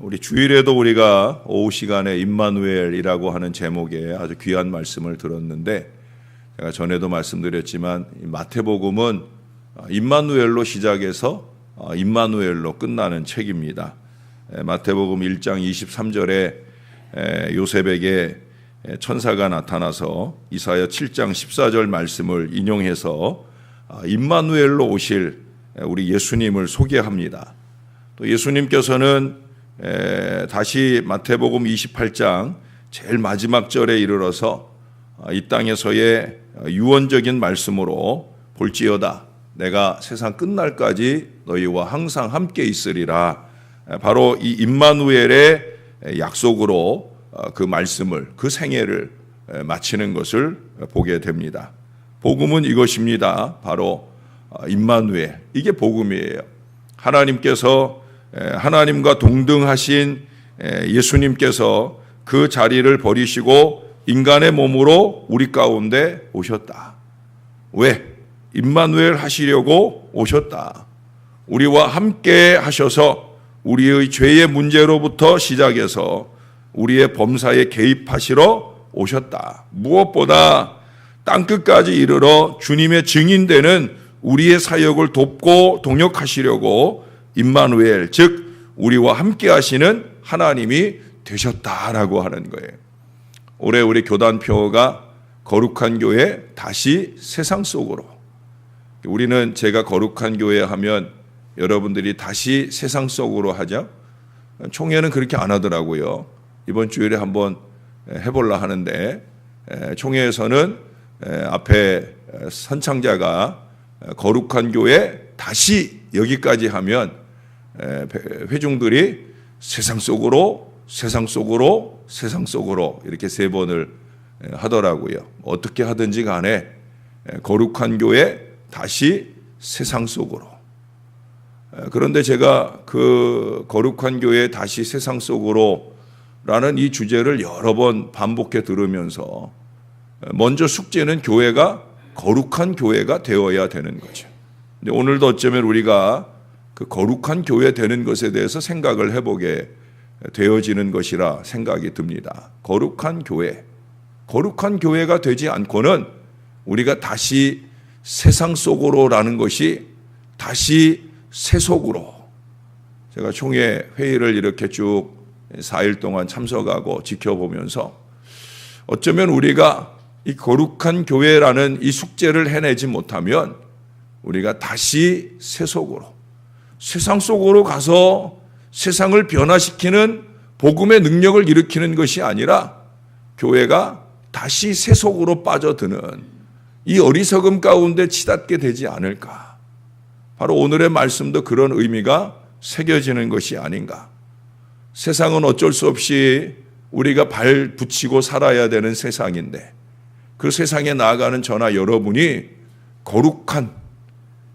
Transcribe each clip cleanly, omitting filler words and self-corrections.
우리 주일에도 우리가 오후 시간에 임마누엘이라고 하는 제목의 아주 귀한 말씀을 들었는데, 제가 전에도 말씀드렸지만 마태복음은 임마누엘로 시작해서 임마누엘로 끝나는 책입니다. 마태복음 1장 23절에 요셉에게 천사가 나타나서 이사야 7장 14절 말씀을 인용해서 임마누엘로 오실 우리 예수님을 소개합니다. 또 예수님께서는 다시 마태복음 28장 제일 마지막 절에 이르러서 이 땅에서의 유언적인 말씀으로 볼지어다 내가 세상 끝날까지 너희와 항상 함께 있으리라, 바로 이 임마누엘의 약속으로 그 말씀을, 그 생애를 마치는 것을 보게 됩니다. 복음은 이것입니다. 바로 임마누엘, 이게 복음이에요. 하나님께서, 하나님과 동등하신 예수님께서 그 자리를 버리시고 인간의 몸으로 우리 가운데 오셨다. 왜? 임마누엘 하시려고 오셨다. 우리와 함께 하셔서 우리의 죄의 문제로부터 시작해서 우리의 범사에 개입하시러 오셨다. 무엇보다 땅끝까지 이르러 주님의 증인되는 우리의 사역을 돕고 동역하시려고 임마누엘, 즉 우리와 함께 하시는 하나님이 되셨다라고 하는 거예요. 올해 우리 교단표가 거룩한 교회 다시 세상 속으로. 우리는 제가 거룩한 교회 하면 여러분들이 다시 세상 속으로 하죠. 총회는 그렇게 안 하더라고요. 이번 주일에 한번 해보려 하는데, 총회에서는 앞에 선창자가 거룩한 교회 다시 여기까지 하면 회중들이 세상 속으로, 세상 속으로, 세상 속으로 이렇게 3번을 하더라고요. 어떻게 하든지 간에 거룩한 교회 다시 세상 속으로. 그런데 제가 그 거룩한 교회 다시 세상 속으로 라는 이 주제를 여러 번 반복해 들으면서 먼저 숙제는 교회가 거룩한 교회가 되어야 되는 거죠. 근데 오늘도 어쩌면 우리가 그 거룩한 교회 되는 것에 대해서 생각을 해보게 되어지는 것이라 생각이 듭니다. 거룩한 교회, 거룩한 교회가 되지 않고는 우리가 다시 세상 속으로라는 것이 다시 세속으로. 제가 총회 회의를 이렇게 쭉 4일 동안 참석하고 지켜보면서 어쩌면 우리가 이 거룩한 교회라는 이 숙제를 해내지 못하면 우리가 다시 세속으로, 세상 속으로 가서 세상을 변화시키는 복음의 능력을 일으키는 것이 아니라 교회가 다시 세속으로 빠져드는 이 어리석음 가운데 치닫게 되지 않을까. 바로 오늘의 말씀도 그런 의미가 새겨지는 것이 아닌가. 세상은 어쩔 수 없이 우리가 발 붙이고 살아야 되는 세상인데, 그 세상에 나아가는 저나 여러분이 거룩한,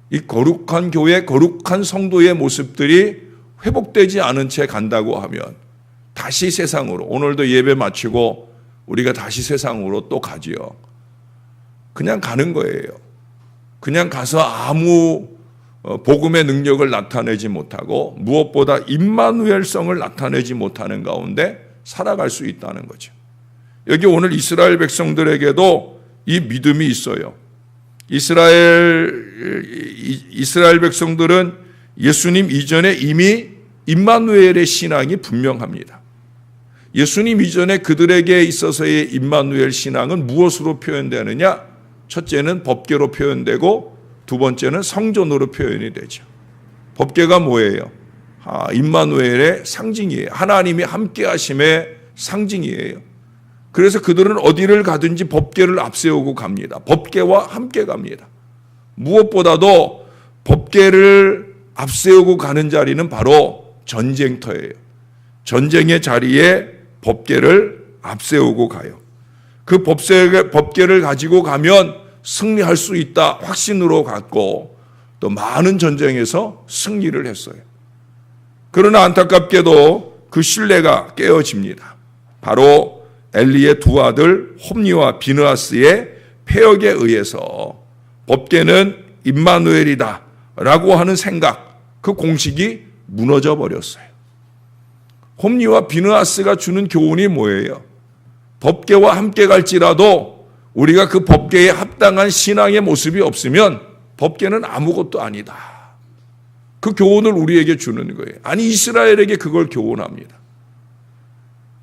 이 거룩한 교회, 거룩한 성도의 모습들이 회복되지 않은 채 간다고 하면 다시 세상으로, 오늘도 예배 마치고 우리가 다시 세상으로 또 가지요. 그냥 가는 거예요. 그냥 가서 아무 복음의 능력을 나타내지 못하고 무엇보다 임마누엘성을 나타내지 못하는 가운데 살아갈 수 있다는 거죠. 여기 오늘 이스라엘 백성들에게도 이 믿음이 있어요. 이스라엘 백성들은 예수님 이전에 이미 임마누엘의 신앙이 분명합니다. 예수님 이전에 그들에게 있어서의 임마누엘 신앙은 무엇으로 표현되느냐? 첫째는 법궤로 표현되고 두 번째는 성전으로 표현이 되죠. 법궤가 뭐예요? 임마누엘의 상징이에요. 하나님이 함께 하심의 상징이에요. 그래서 그들은 어디를 가든지 법궤를 앞세우고 갑니다. 법궤와 함께 갑니다. 무엇보다도 법궤를 앞세우고 가는 자리는 바로 전쟁터예요. 전쟁의 자리에 법궤를 앞세우고 가요. 그 법궤를 가지고 가면 승리할 수 있다 확신으로 갖고 또 많은 전쟁에서 승리를 했어요. 그러나 안타깝게도 그 신뢰가 깨어집니다. 바로 엘리의 두 아들 홈니와 비느하스의 폐역에 의해서 법궤는 임마누엘이다 라고 하는 생각, 그 공식이 무너져 버렸어요. 홈리와 비느하스가 주는 교훈이 뭐예요? 법궤와 함께 갈지라도 우리가 그 법궤에 합당한 신앙의 모습이 없으면 법궤는 아무것도 아니다. 그 교훈을 우리에게 주는 거예요. 아니, 이스라엘에게 그걸 교훈합니다.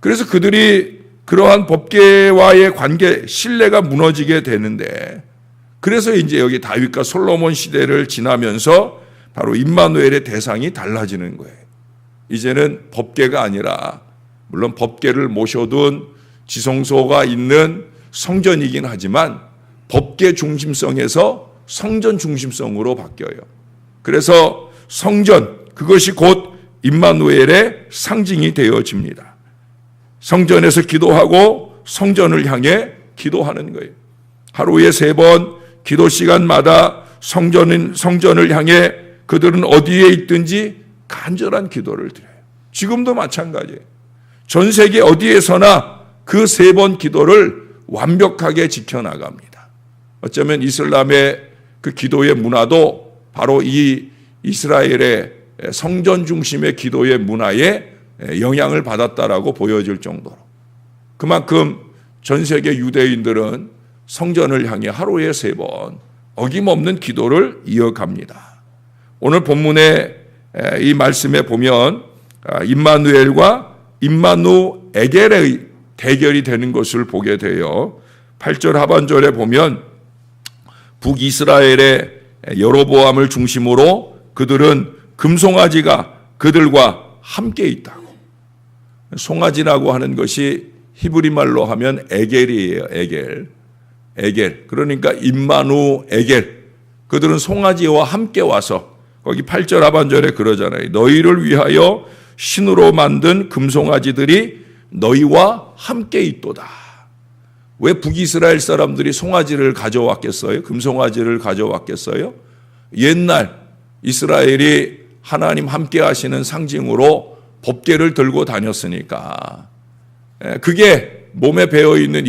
그래서 그들이 그러한 법궤와의 관계, 신뢰가 무너지게 되는데, 그래서 이제 여기 다윗과 솔로몬 시대를 지나면서 바로 임마누엘의 대상이 달라지는 거예요. 이제는 법궤가 아니라, 물론 법궤를 모셔둔 지성소가 있는 성전이긴 하지만 법궤 중심성에서 성전 중심성으로 바뀌어요. 그래서 성전, 그것이 곧 임마누엘의 상징이 되어집니다. 성전에서 기도하고 성전을 향해 기도하는 거예요. 하루에 3번 기도 시간마다 성전을 향해 그들은 어디에 있든지 간절한 기도를 드려요. 지금도 마찬가지예요. 전 세계 어디에서나 그 3번 기도를 완벽하게 지켜나갑니다. 어쩌면 이슬람의 그 기도의 문화도 바로 이 이스라엘의 성전 중심의 기도의 문화에 영향을 받았다라고 보여질 정도로, 그만큼 전 세계 유대인들은 성전을 향해 하루에 3번 어김없는 기도를 이어갑니다. 오늘 본문의 이 말씀에 보면 임마누엘과 임마누에겔의 대결이 되는 것을 보게 돼요. 8절 하반절에 보면 북이스라엘의 여로보암을 중심으로 그들은 금송아지가 그들과 함께 있다고. 송아지라고 하는 것이 히브리 말로 하면 에겔이에요. 에겔. 그러니까 임마누에겔. 그들은 송아지와 함께 와서, 거기 8절 하반절에 그러잖아요. 너희를 위하여 신으로 만든 금송아지들이 너희와 함께 있도다. 왜 북이스라엘 사람들이 송아지를 가져왔겠어요? 금송아지를 가져왔겠어요? 옛날 이스라엘이 하나님 함께 하시는 상징으로 법궤를 들고 다녔으니까, 그게 몸에 배어있는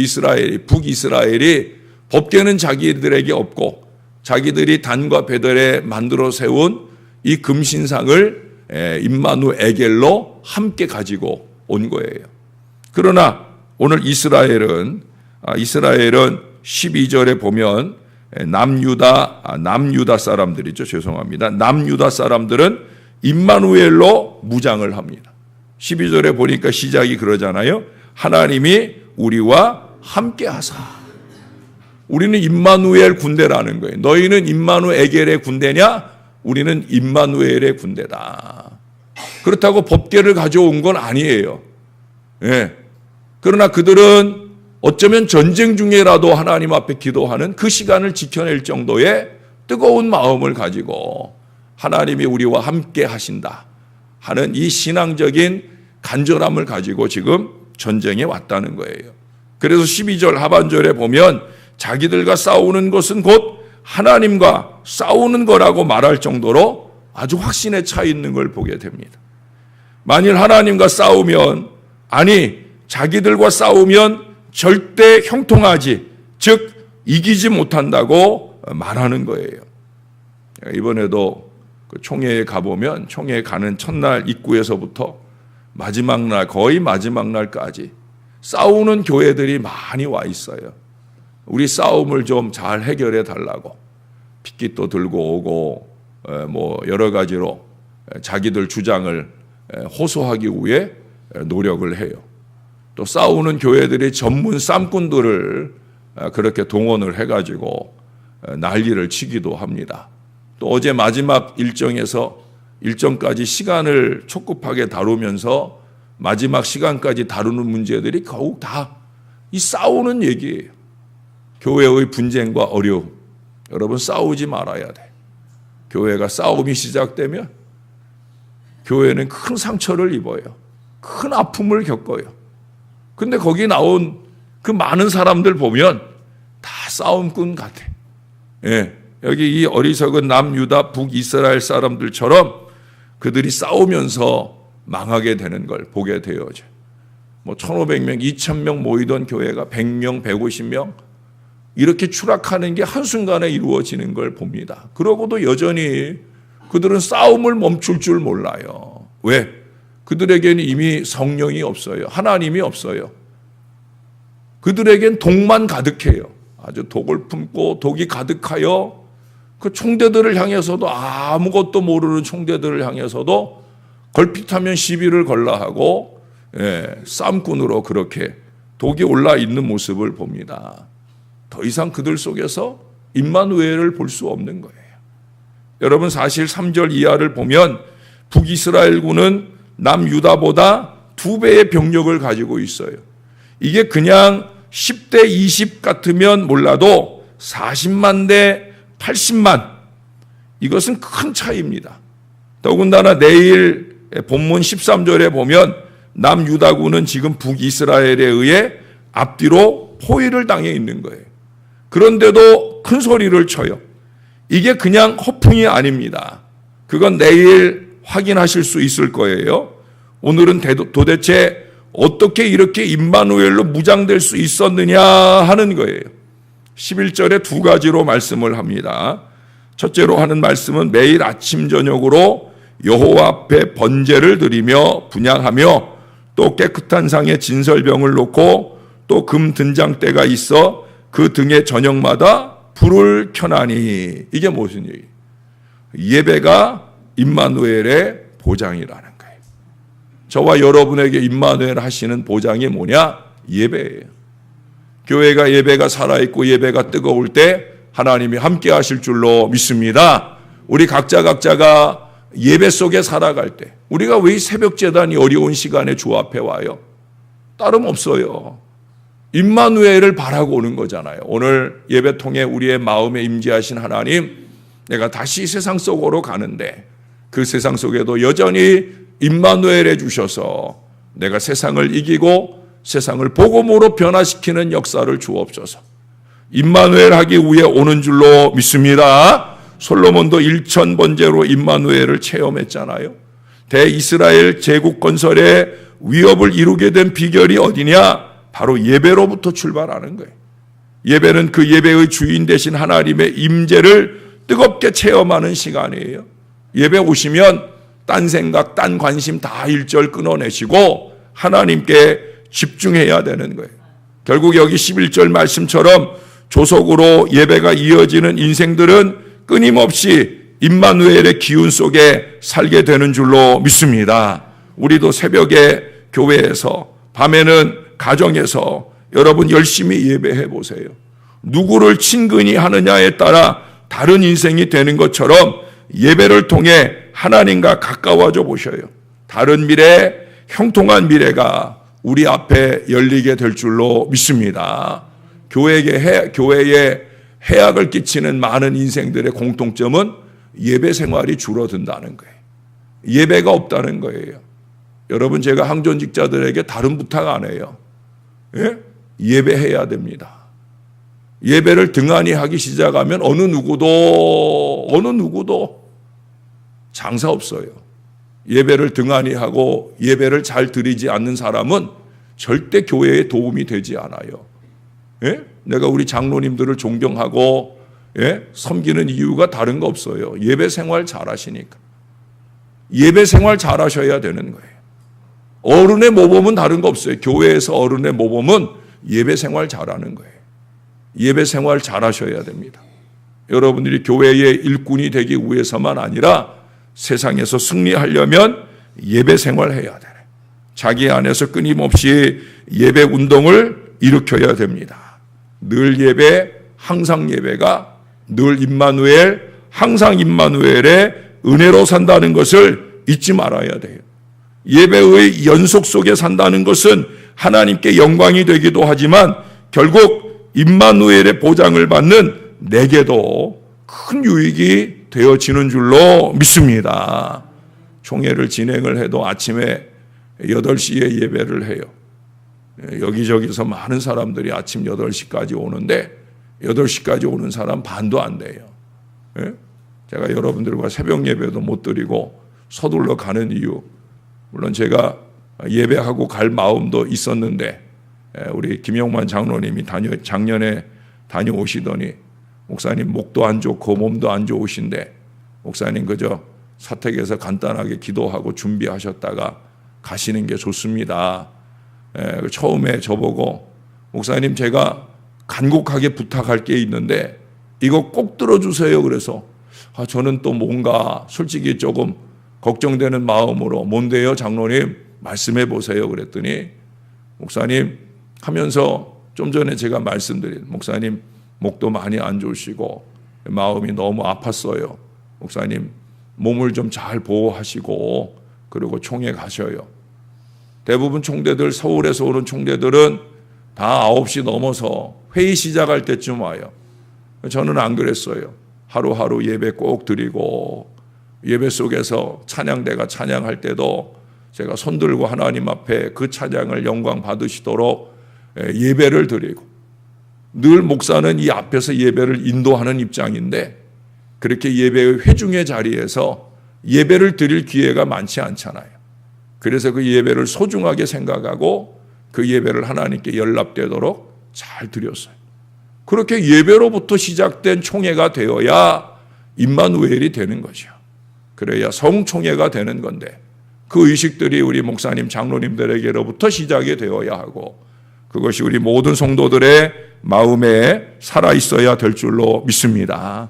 북이스라엘이 법궤는 자기들에게 없고 자기들이 단과 베델에 만들어 세운 이 금신상을 임마누에겔로 함께 가지고 온 거예요. 그러나 오늘 이스라엘은 12절에 보면 남유다 사람들이죠. 죄송합니다. 남유다 사람들은 임마누엘로 무장을 합니다. 12절에 보니까 시작이 그러잖아요. 하나님이 우리와 함께 하사. 우리는 임마누엘 군대라는 거예요. 너희는 임마누에겔의 군대냐? 우리는 임마누엘의 군대다. 그렇다고 법궤를 가져온 건 아니에요. 예. 그러나 그들은 어쩌면 전쟁 중에라도 하나님 앞에 기도하는 그 시간을 지켜낼 정도의 뜨거운 마음을 가지고 하나님이 우리와 함께 하신다 하는 이 신앙적인 간절함을 가지고 지금 전쟁에 왔다는 거예요. 그래서 12절 하반절에 보면 자기들과 싸우는 것은 곧 하나님과 싸우는 거라고 말할 정도로 아주 확신에 차 있는 걸 보게 됩니다. 만일 하나님과 싸우면, 자기들과 싸우면 절대 형통하지, 즉 이기지 못한다고 말하는 거예요. 이번에도 그 총회에 가보면 총회에 가는 첫날 입구에서부터 마지막 날, 거의 마지막 날까지 싸우는 교회들이 많이 와 있어요. 우리 싸움을 좀 잘 해결해 달라고 핏깃도 들고 오고 여러 가지로 자기들 주장을 호소하기 위해 노력을 해요. 또 싸우는 교회들이 전문 쌈꾼들을 그렇게 동원을 해가지고 난리를 치기도 합니다. 또 어제 마지막 일정까지 시간을 촉급하게 다루면서 마지막 시간까지 다루는 문제들이 더욱 다 이 싸우는 얘기예요. 교회의 분쟁과 어려움. 여러분, 싸우지 말아야 돼. 교회가 싸움이 시작되면 교회는 큰 상처를 입어요. 큰 아픔을 겪어요. 근데 거기 나온 그 많은 사람들 보면 다 싸움꾼 같아. 예. 여기 이 어리석은 남유다 북이스라엘 사람들처럼 그들이 싸우면서 망하게 되는 걸 보게 되어져. 1,500명, 2,000명 모이던 교회가 100명, 150명 이렇게 추락하는 게 한순간에 이루어지는 걸 봅니다. 그러고도 여전히 그들은 싸움을 멈출 줄 몰라요. 왜? 그들에게는 이미 성령이 없어요. 하나님이 없어요. 그들에겐 독만 가득해요. 아주 독을 품고 독이 가득하여 그 총대들을 향해서도 아무것도 모르는 총대들을 향해서도 걸핏하면 시비를 걸라 하고 싸움꾼으로 그렇게 독이 올라 있는 모습을 봅니다. 더 이상 그들 속에서 임마누엘을 볼 수 없는 거예요. 여러분 사실 3절 이하를 보면 북이스라엘군은 남유다보다 2배의 병력을 가지고 있어요. 이게 그냥 10대 20 같으면 몰라도 40만 대 80만, 이것은 큰 차이입니다. 더군다나 내일 본문 13절에 보면 남유다군은 지금 북이스라엘에 의해 앞뒤로 포위를 당해 있는 거예요. 그런데도 큰 소리를 쳐요. 이게 그냥 허풍이 아닙니다. 그건 내일 확인하실 수 있을 거예요. 오늘은 도대체 어떻게 이렇게 임마누엘로 무장될 수 있었느냐 하는 거예요. 11절에 2가지로 말씀을 합니다. 첫째로 하는 말씀은 매일 아침 저녁으로 여호와 앞에 번제를 드리며 분향하며 또 깨끗한 상에 진설병을 놓고 또 금 등잔대가 있어 그 등에 저녁마다 불을 켜나니, 이게 무슨 얘기예요? 예배가 임마누엘의 보장이라는 거예요. 저와 여러분에게 임마누엘 하시는 보장이 뭐냐? 예배예요. 교회가 예배가 살아있고 예배가 뜨거울 때 하나님이 함께 하실 줄로 믿습니다. 우리 각자가 예배 속에 살아갈 때, 우리가 왜 새벽 제단이 어려운 시간에 주 앞에 와요? 다름 없어요. 임마누엘을 바라고 오는 거잖아요. 오늘 예배 통해 우리의 마음에 임재하신 하나님, 내가 다시 세상 속으로 가는데 그 세상 속에도 여전히 임마누엘 해주셔서 내가 세상을 이기고 세상을 복음으로 변화시키는 역사를 주옵소서. 임마누엘 하기 위해 오는 줄로 믿습니다. 솔로몬도 1000번제로 임마누엘을 체험했잖아요. 대이스라엘 제국 건설에 위협을 이루게 된 비결이 어디냐? 바로 예배로부터 출발하는 거예요. 예배는 그 예배의 주인 되신 하나님의 임재를 뜨겁게 체험하는 시간이에요. 예배 오시면 딴 생각, 딴 관심 다 일절 끊어내시고 하나님께 집중해야 되는 거예요. 결국 여기 11절 말씀처럼 조속으로 예배가 이어지는 인생들은 끊임없이 임마누엘의 기운 속에 살게 되는 줄로 믿습니다. 우리도 새벽에 교회에서, 밤에는 가정에서 여러분 열심히 예배해 보세요. 누구를 친근히 하느냐에 따라 다른 인생이 되는 것처럼 예배를 통해 하나님과 가까워져 보셔요. 다른 미래, 형통한 미래가 우리 앞에 열리게 될 줄로 믿습니다. 교회에 해악을 끼치는 많은 인생들의 공통점은 예배 생활이 줄어든다는 거예요. 예배가 없다는 거예요. 여러분, 제가 항존직자들에게 다른 부탁 안 해요. 예? 예배해야 됩니다. 예배를 등한히 하기 시작하면 어느 누구도 장사 없어요. 예배를 등한히 하고 예배를 잘 드리지 않는 사람은 절대 교회에 도움이 되지 않아요. 예? 내가 우리 장로님들을 존경하고 섬기는 이유가 다른 거 없어요. 예배 생활 잘 하시니까. 예배 생활 잘 하셔야 되는 거예요. 어른의 모범은 다른 거 없어요. 교회에서 어른의 모범은 예배 생활 잘하는 거예요. 예배 생활 잘 하셔야 됩니다. 여러분들이 교회의 일꾼이 되기 위해서만 아니라 세상에서 승리하려면 예배 생활 해야 돼요. 자기 안에서 끊임없이 예배 운동을 일으켜야 됩니다. 늘 예배, 항상 예배가 늘 임마누엘, 항상 임마누엘의 은혜로 산다는 것을 잊지 말아야 돼요. 예배의 연속 속에 산다는 것은 하나님께 영광이 되기도 하지만 결국 임마누엘의 보장을 받는 내게도 큰 유익이 되어지는 줄로 믿습니다. 총회를 진행을 해도 아침에 8시에 예배를 해요. 여기저기서 많은 사람들이 아침 8시까지 오는데 8시까지 오는 사람 반도 안 돼요. 제가 여러분들과 새벽 예배도 못 드리고 서둘러 가는 이유, 물론 제가 예배하고 갈 마음도 있었는데 우리 김영만 장로님이 작년에 다녀오시더니 목사님 목도 안 좋고 몸도 안 좋으신데 목사님 그저 사택에서 간단하게 기도하고 준비하셨다가 가시는 게 좋습니다. 처음에 저보고 목사님 제가 간곡하게 부탁할 게 있는데 이거 꼭 들어주세요. 그래서 저는 또 뭔가 솔직히 조금 걱정되는 마음으로 뭔데요 장로님 말씀해 보세요 그랬더니 목사님 하면서 좀 전에 제가 말씀드린 목사님 목도 많이 안 좋으시고 마음이 너무 아팠어요. 목사님 몸을 좀 잘 보호하시고 그리고 총회 가셔요. 대부분 총대들 서울에서 오는 총대들은 다 9시 넘어서 회의 시작할 때쯤 와요. 저는 안 그랬어요. 하루하루 예배 꼭 드리고 예배 속에서 찬양대가 찬양할 때도 제가 손들고 하나님 앞에 그 찬양을 영광 받으시도록 예배를 드리고 늘 목사는 이 앞에서 예배를 인도하는 입장인데 그렇게 예배의 회중의 자리에서 예배를 드릴 기회가 많지 않잖아요. 그래서 그 예배를 소중하게 생각하고 그 예배를 하나님께 연락되도록 잘 드렸어요. 그렇게 예배로부터 시작된 총회가 되어야 임마누엘이 되는 거죠. 그래야 성총회가 되는 건데 그 의식들이 우리 목사님 장로님들에게로부터 시작이 되어야 하고 그것이 우리 모든 성도들의 마음에 살아있어야 될 줄로 믿습니다.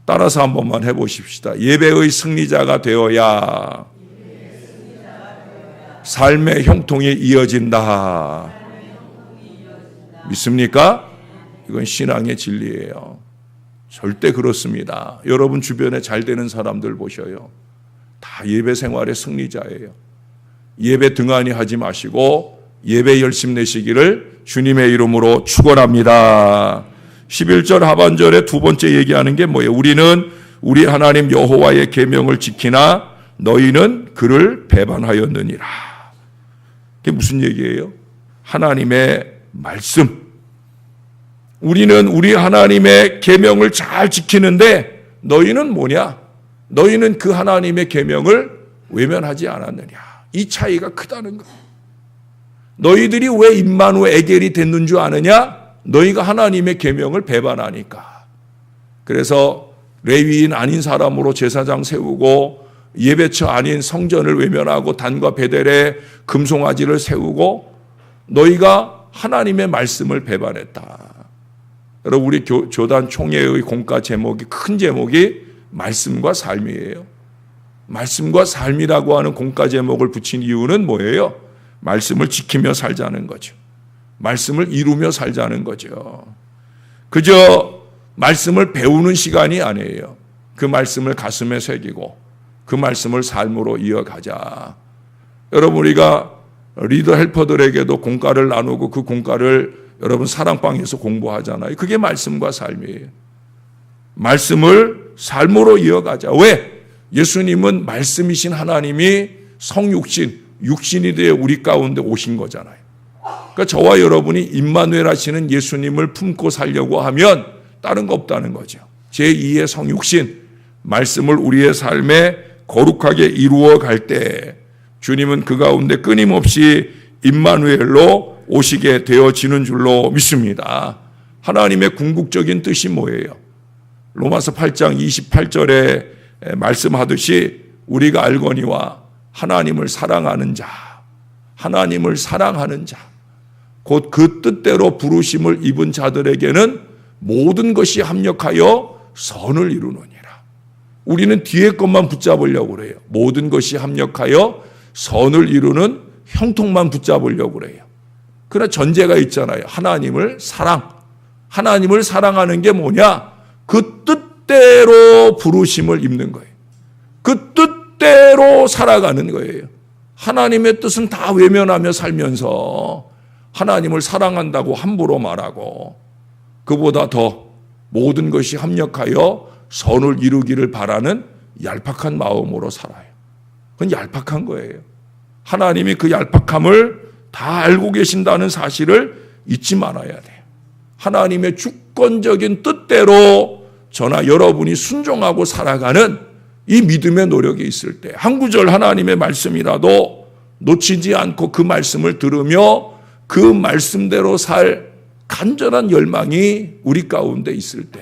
따라서 한 번만 해보십시다. 예배의 승리자가 되어야 삶의 형통이 이어진다. 믿습니까? 이건 신앙의 진리예요. 절대 그렇습니다. 여러분 주변에 잘 되는 사람들 보셔요. 다 예배 생활의 승리자예요. 예배 등한히 하지 마시고 예배 열심 내시기를 주님의 이름으로 축원합니다. 11절 하반절에 두 번째 얘기하는 게 뭐예요? 우리는 우리 하나님 여호와의 계명을 지키나 너희는 그를 배반하였느니라. 그게 무슨 얘기예요? 하나님의 말씀. 우리는 우리 하나님의 계명을 잘 지키는데 너희는 뭐냐? 너희는 그 하나님의 계명을 외면하지 않았느냐. 이 차이가 크다는 거예요. 너희들이 왜 임마누엘 에겔이 됐는 줄 아느냐? 너희가 하나님의 계명을 배반하니까. 그래서 레위인 아닌 사람으로 제사장 세우고 예배처 아닌 성전을 외면하고 단과 베델에 금송아지를 세우고 너희가 하나님의 말씀을 배반했다. 여러분 우리 교단 총회의 공과 제목이 큰 제목이 말씀과 삶이에요. 말씀과 삶이라고 하는 공과 제목을 붙인 이유는 뭐예요? 말씀을 지키며 살자는 거죠. 말씀을 이루며 살자는 거죠. 그저 말씀을 배우는 시간이 아니에요. 그 말씀을 가슴에 새기고 그 말씀을 삶으로 이어가자. 여러분 우리가 리더 헬퍼들에게도 공과를 나누고 그 공과를 여러분 사랑방에서 공부하잖아요. 그게 말씀과 삶이에요. 말씀을 삶으로 이어가자. 왜? 예수님은 말씀이신 하나님이 성육신, 육신이 되어 우리 가운데 오신 거잖아요. 그러니까 저와 여러분이 임마누엘 하시는 예수님을 품고 살려고 하면 다른 거 없다는 거죠. 제2의 성육신, 말씀을 우리의 삶에 거룩하게 이루어 갈 때 주님은 그 가운데 끊임없이 임마누엘로 오시게 되어지는 줄로 믿습니다. 하나님의 궁극적인 뜻이 뭐예요? 로마서 8장 28절에 말씀하듯이 우리가 알거니와 하나님을 사랑하는 자, 하나님을 사랑하는 자, 곧 그 뜻대로 부르심을 입은 자들에게는 모든 것이 합력하여 선을 이루느니라. 우리는 뒤에 것만 붙잡으려고 그래요. 모든 것이 합력하여 선을 이루는 형통만 붙잡으려고 그래요. 그러나 전제가 있잖아요. 하나님을 사랑하는 게 뭐냐? 그 뜻대로 부르심을 입는 거예요. 그 뜻대로 살아가는 거예요. 하나님의 뜻은 다 외면하며 살면서 하나님을 사랑한다고 함부로 말하고 그보다 더 모든 것이 합력하여 선을 이루기를 바라는 얄팍한 마음으로 살아요. 그건 얄팍한 거예요. 하나님이 그 얄팍함을 다 알고 계신다는 사실을 잊지 말아야 돼요. 하나님의 주권적인 뜻대로 저나 여러분이 순종하고 살아가는 이 믿음의 노력이 있을 때 한 구절 하나님의 말씀이라도 놓치지 않고 그 말씀을 들으며 그 말씀대로 살 간절한 열망이 우리 가운데 있을 때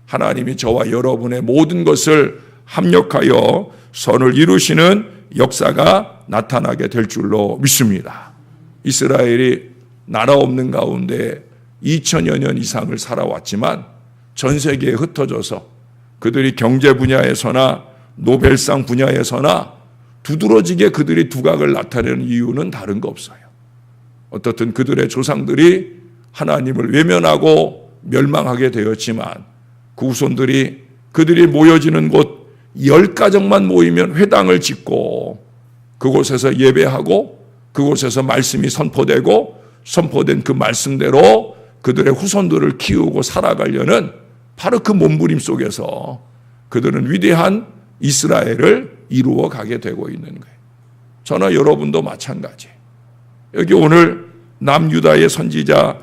하나님이 저와 여러분의 모든 것을 합력하여 선을 이루시는 역사가 나타나게 될 줄로 믿습니다. 이스라엘이 나라 없는 가운데 2000여 년 이상을 살아왔지만 전 세계에 흩어져서 그들이 경제 분야에서나 노벨상 분야에서나 두드러지게 그들이 두각을 나타내는 이유는 다른 거 없어요. 어떻든 그들의 조상들이 하나님을 외면하고 멸망하게 되었지만 그 후손들이 그들이 모여지는 곳 10가정만 모이면 회당을 짓고 그곳에서 예배하고 그곳에서 말씀이 선포되고 선포된 그 말씀대로 그들의 후손들을 키우고 살아가려는 바로 그 몸부림 속에서 그들은 위대한 이스라엘을 이루어 가게 되고 있는 거예요. 저나 여러분도 마찬가지예요. 여기 오늘 남유다의 선지자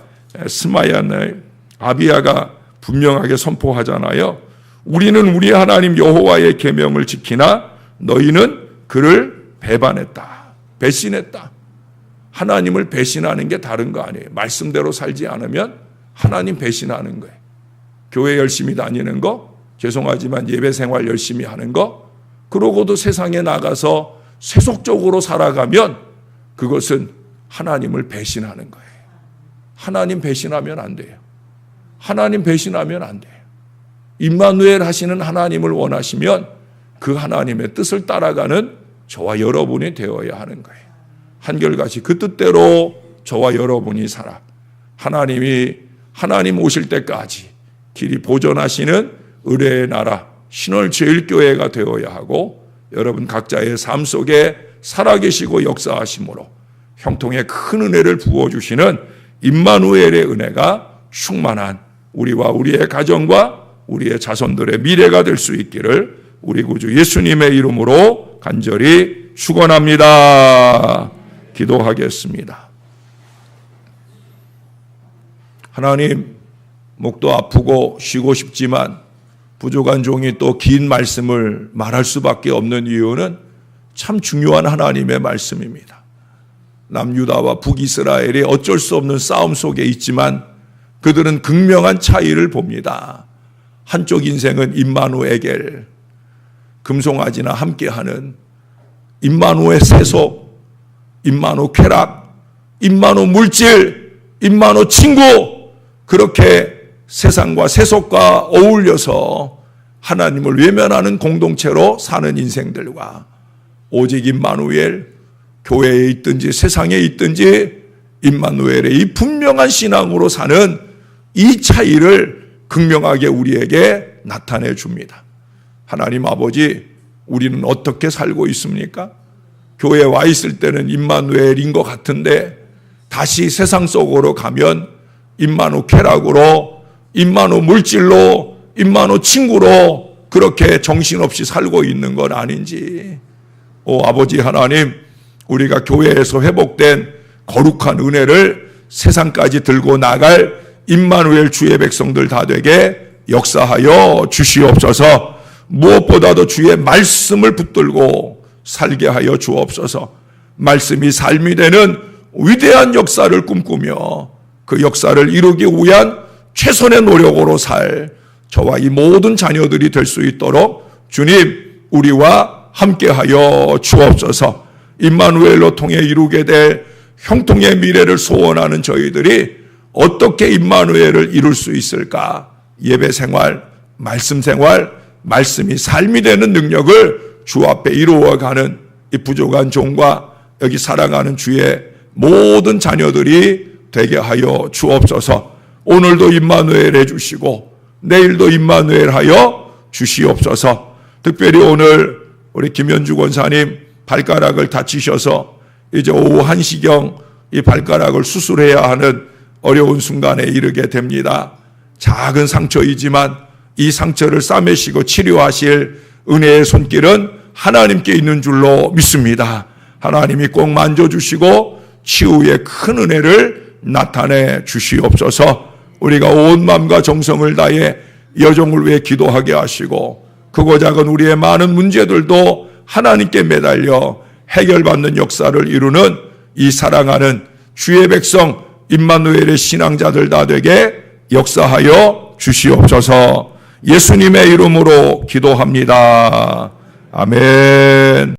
스마야의 아비야가 분명하게 선포하잖아요. 우리는 우리 하나님 여호와의 계명을 지키나 너희는 그를 배반했다. 배신했다. 하나님을 배신하는 게 다른 거 아니에요. 말씀대로 살지 않으면 하나님 배신하는 거예요. 교회 열심히 다니는 거, 죄송하지만 예배 생활 열심히 하는 거, 그러고도 세상에 나가서 세속적으로 살아가면 그것은 하나님을 배신하는 거예요. 하나님 배신하면 안 돼요. 하나님 배신하면 안 돼요. 임마누엘 하시는 하나님을 원하시면 그 하나님의 뜻을 따라가는 저와 여러분이 되어야 하는 거예요. 한결같이 그 뜻대로 저와 여러분이 살아 하나님 오실 때까지 길이 보존하시는 의뢰의 나라 신월제일교회가 되어야 하고 여러분 각자의 삶 속에 살아계시고 역사하심으로 형통의 큰 은혜를 부어주시는 임마누엘의 은혜가 충만한 우리와 우리의 가정과 우리의 자손들의 미래가 될 수 있기를 우리 구주 예수님의 이름으로 간절히 축원합니다. 기도하겠습니다. 하나님, 목도 아프고 쉬고 싶지만 부족한 종이 또 긴 말씀을 말할 수밖에 없는 이유는 참 중요한 하나님의 말씀입니다. 남유다와 북이스라엘이 어쩔 수 없는 싸움 속에 있지만 그들은 극명한 차이를 봅니다. 한쪽 인생은 임마누엘, 금송아지나 함께하는 임마누의 세속, 임마누 쾌락, 임마누 물질, 임마누 친구, 그렇게 세상과 세속과 어울려서 하나님을 외면하는 공동체로 사는 인생들과 오직 임마누엘, 교회에 있든지 세상에 있든지 임마누엘의 이 분명한 신앙으로 사는 이 차이를 극명하게 우리에게 나타내 줍니다. 하나님 아버지, 우리는 어떻게 살고 있습니까? 교회에 와 있을 때는 임마누엘인 것 같은데 다시 세상 속으로 가면 임마누 쾌락으로, 임마누 물질로, 임마누 친구로 그렇게 정신없이 살고 있는 건 아닌지. 오 아버지 하나님, 우리가 교회에서 회복된 거룩한 은혜를 세상까지 들고 나갈 임마누엘 주의 백성들 다 되게 역사하여 주시옵소서. 무엇보다도 주의 말씀을 붙들고 살게 하여 주옵소서. 말씀이 삶이 되는 위대한 역사를 꿈꾸며 그 역사를 이루기 위한 최선의 노력으로 살 저와 이 모든 자녀들이 될 수 있도록 주님 우리와 함께하여 주옵소서. 임마누엘로 통해 이루게 될 형통의 미래를 소원하는 저희들이 어떻게 임마누엘을 이룰 수 있을까? 예배 생활, 말씀 생활, 말씀이 삶이 되는 능력을 주 앞에 이루어가는 이 부족한 종과 여기 살아가는 주의 모든 자녀들이 되게 하여 주옵소서. 오늘도 임마누엘 해주시고 내일도 임마누엘 하여 주시옵소서. 특별히 오늘 우리 김현주 권사님 발가락을 다치셔서 이제 오후 1시경 이 발가락을 수술해야 하는 어려운 순간에 이르게 됩니다. 작은 상처이지만 이 상처를 싸매시고 치료하실 은혜의 손길은 하나님께 있는 줄로 믿습니다. 하나님이 꼭 만져주시고 치유의 큰 은혜를 나타내 주시옵소서. 우리가 온 마음과 정성을 다해 여종을 위해 기도하게 하시고 크고 작은 우리의 많은 문제들도 하나님께 매달려 해결받는 역사를 이루는 이 사랑하는 주의 백성 임마누엘의 신앙자들 다 되게 역사하여 주시옵소서. 예수님의 이름으로 기도합니다. 아멘.